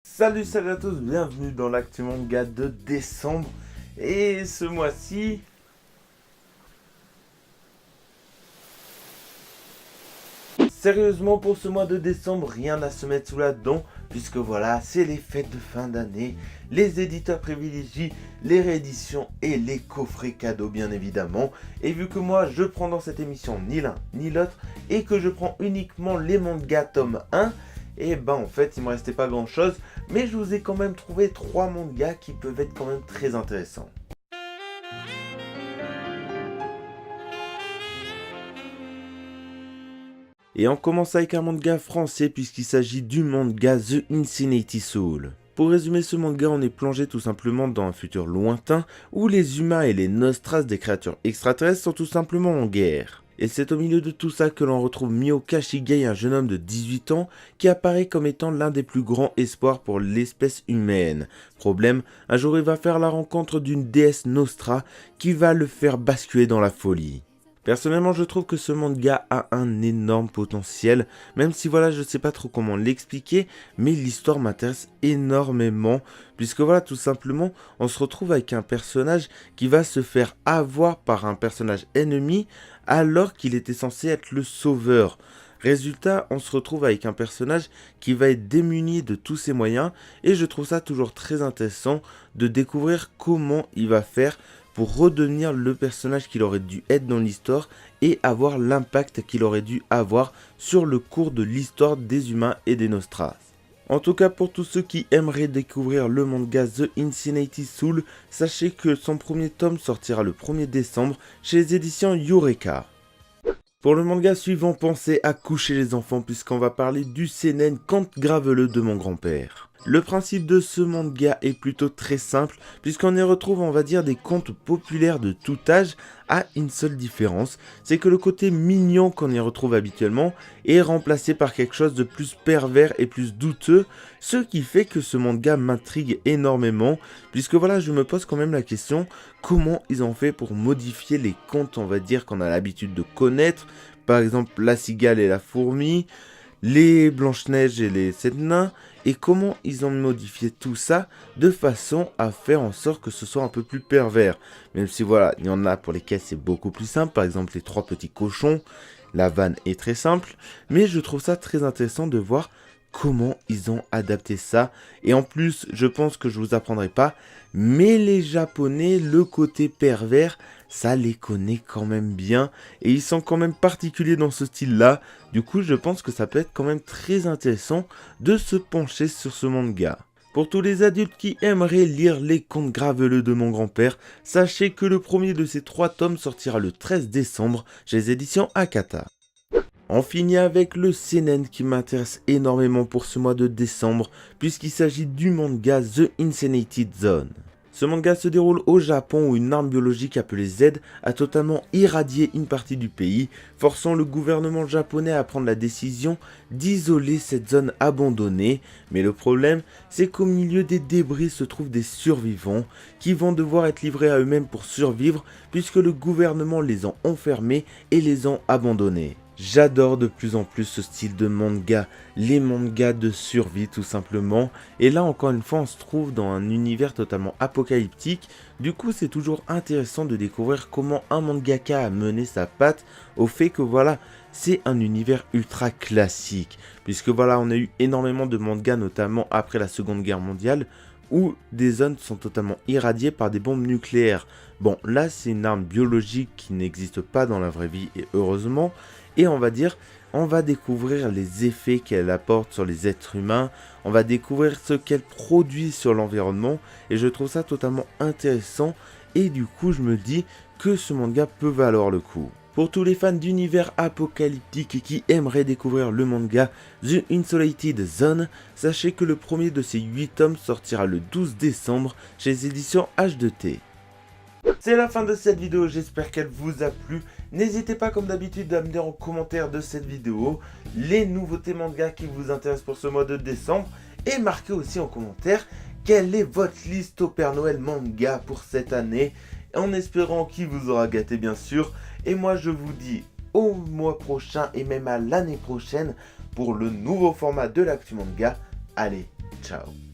Salut à tous, bienvenue dans l'actu manga de décembre. Et ce mois-ci, sérieusement pour ce mois de décembre, rien à se mettre sous la dent. Puisque voilà, c'est les fêtes de fin d'année. Les éditeurs privilégient les rééditions et les coffrets cadeaux bien évidemment. Et vu que moi je prends dans cette émission ni l'un ni l'autre et que je prends uniquement les mangas tome 1, et ben en fait il me restait pas grand chose, mais je vous ai quand même trouvé 3 mangas qui peuvent être quand même très intéressants. Et on commence avec un manga français puisqu'il s'agit du manga The Infinity Soul. Pour résumer ce manga, on est plongé tout simplement dans un futur lointain où les humains et les Nostras, des créatures extraterrestres, sont tout simplement en guerre. Et c'est au milieu de tout ça que l'on retrouve Miyoka Shigai, un jeune homme de 18 ans qui apparaît comme étant l'un des plus grands espoirs pour l'espèce humaine. Problème, un jour il va faire la rencontre d'une déesse Nostra qui va le faire basculer dans la folie. Personnellement, je trouve que ce manga a un énorme potentiel, même si voilà, je sais pas trop comment l'expliquer, mais l'histoire m'intéresse énormément, puisque voilà, tout simplement, on se retrouve avec un personnage qui va se faire avoir par un personnage ennemi, alors qu'il était censé être le sauveur. Résultat, on se retrouve avec un personnage qui va être démuni de tous ses moyens, et je trouve ça toujours très intéressant de découvrir comment il va faire pour redevenir le personnage qu'il aurait dû être dans l'histoire et avoir l'impact qu'il aurait dû avoir sur le cours de l'histoire des humains et des Nostras. En tout cas, pour tous ceux qui aimeraient découvrir le manga The Infinity Soul, sachez que son premier tome sortira le 1er décembre chez les éditions Eureka. Pour le manga suivant, pensez à coucher les enfants puisqu'on va parler du seinen Conte graveleux de mon grand-père. Le principe de ce manga est plutôt très simple puisqu'on y retrouve, on va dire, des contes populaires de tout âge à une seule différence, c'est que le côté mignon qu'on y retrouve habituellement est remplacé par quelque chose de plus pervers et plus douteux, ce qui fait que ce manga m'intrigue énormément puisque voilà, je me pose quand même la question comment ils ont fait pour modifier les contes, on va dire, qu'on a l'habitude de connaître, par exemple la cigale et la fourmi, les Blanche-Neige et les 7 nains, et comment ils ont modifié tout ça de façon à faire en sorte que ce soit un peu plus pervers. Même si voilà, il y en a pour lesquels c'est beaucoup plus simple, par exemple les 3 petits cochons, la vanne est très simple, mais je trouve ça très intéressant de voir comment ils ont adapté ça. Et en plus, je pense que je vous apprendrai pas, mais les Japonais, le côté pervers, ça les connaît quand même bien et ils sont quand même particuliers dans ce style-là. Du coup, je pense que ça peut être quand même très intéressant de se pencher sur ce manga. Pour tous les adultes qui aimeraient lire les contes graveleux de mon grand-père, sachez que le premier de ces 3 tomes sortira le 13 décembre chez les éditions Akata. On finit avec le seinen qui m'intéresse énormément pour ce mois de décembre, puisqu'il s'agit du manga The Insanated Zone. Ce manga se déroule au Japon où une arme biologique appelée Z a totalement irradié une partie du pays, forçant le gouvernement japonais à prendre la décision d'isoler cette zone abandonnée. Mais le problème, c'est qu'au milieu des débris se trouvent des survivants qui vont devoir être livrés à eux-mêmes pour survivre, puisque le gouvernement les a enfermés et les a abandonnés. J'adore de plus en plus ce style de manga, les mangas de survie tout simplement. Et là encore une fois on se trouve dans un univers totalement apocalyptique. Du coup c'est toujours intéressant de découvrir comment un mangaka a mené sa patte au fait que voilà, c'est un univers ultra classique. Puisque voilà, on a eu énormément de mangas notamment après la Seconde Guerre mondiale où des zones sont totalement irradiées par des bombes nucléaires. Bon, là c'est une arme biologique qui n'existe pas dans la vraie vie et heureusement. Et on va découvrir les effets qu'elle apporte sur les êtres humains, on va découvrir ce qu'elle produit sur l'environnement et je trouve ça totalement intéressant et du coup je me dis que ce manga peut valoir le coup. Pour tous les fans d'univers apocalyptique et qui aimeraient découvrir le manga The Insulated Zone, sachez que le premier de ces 8 tomes sortira le 12 décembre chez les éditions H2T. C'est la fin de cette vidéo, j'espère qu'elle vous a plu. N'hésitez pas comme d'habitude à me dire en commentaire de cette vidéo les nouveautés manga qui vous intéressent pour ce mois de décembre. Et marquez aussi en commentaire quelle est votre liste au Père Noël manga pour cette année. En espérant qu'il vous aura gâté bien sûr. Et moi je vous dis au mois prochain et même à l'année prochaine pour le nouveau format de l'actu manga. Allez, ciao.